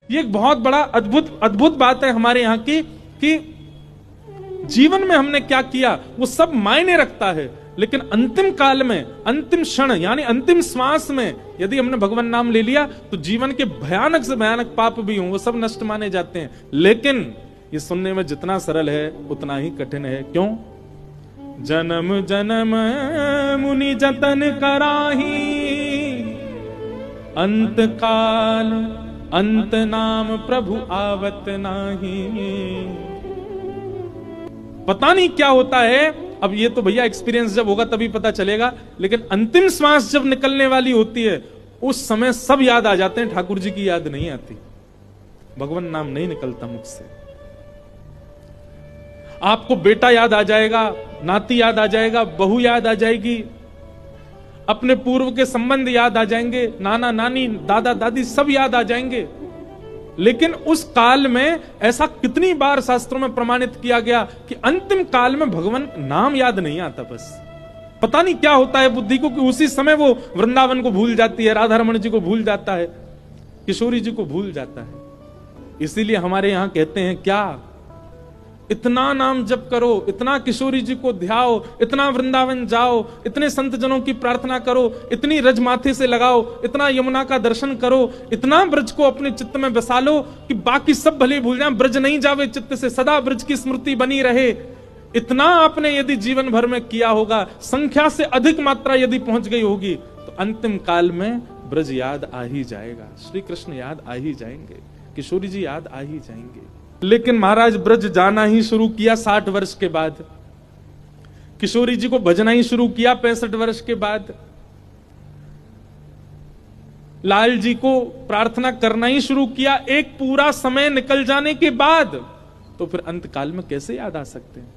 ये एक बहुत बड़ा अद्भुत अद्भुत बात है हमारे यहाँ की कि जीवन में हमने क्या किया वो सब मायने रखता है, लेकिन अंतिम काल में, अंतिम क्षण यानी अंतिम श्वास में यदि हमने भगवान नाम ले लिया तो जीवन के भयानक से भयानक पाप भी हों वो सब नष्ट माने जाते हैं। लेकिन ये सुनने में जितना सरल है उतना ही कठिन है। क्यों? जन्म जन्म मुनि जतन कराही, अंत काल अंत नाम प्रभु आवत नाही। पता नहीं क्या होता है, अब ये तो भैया एक्सपीरियंस जब होगा तभी पता चलेगा, लेकिन अंतिम श्वास जब निकलने वाली होती है उस समय सब याद आ जाते हैं, ठाकुर जी की याद नहीं आती, भगवान नाम नहीं निकलता मुझसे। आपको बेटा याद आ जाएगा, नाती याद आ जाएगा, बहू याद आ जाएगी, अपने पूर्व के संबंध याद आ जाएंगे, नाना नानी दादा दादी सब याद आ जाएंगे। लेकिन उस काल में ऐसा कितनी बार शास्त्रों में प्रमाणित किया गया कि अंतिम काल में भगवान नाम याद नहीं आता। बस पता नहीं क्या होता है बुद्धि को कि उसी समय वो वृंदावन को भूल जाती है, राधा रमण जी को भूल जाता है, किशोरी जी को भूल जाता है। इसीलिए हमारे यहां कहते हैं क्या, इतना नाम जप करो, इतना किशोरी जी को ध्याओ, इतना वृंदावन जाओ, इतने संत जनों की प्रार्थना करो, इतनी रज माथे से लगाओ, इतना यमुना का दर्शन करो, इतना ब्रज को अपने चित्त में बसा लो कि बाकी सब भले भूल जाए, ब्रज नहीं जावे चित्त से, सदा ब्रज की स्मृति बनी रहे। इतना आपने यदि जीवन भर में किया होगा, संख्या से अधिक मात्रा यदि पहुंच गई होगी, तो अंतिम काल में ब्रज याद आ ही जाएगा, श्री कृष्ण याद आ ही जाएंगे, किशोरी जी याद आ ही जाएंगे। लेकिन महाराज ब्रज जाना ही शुरू किया 60 वर्ष के बाद, किशोरी जी को भजना ही शुरू किया 65 वर्ष के बाद, लाल जी को प्रार्थना करना ही शुरू किया एक पूरा समय निकल जाने के बाद, तो फिर अंत काल में कैसे याद आ सकते हैं?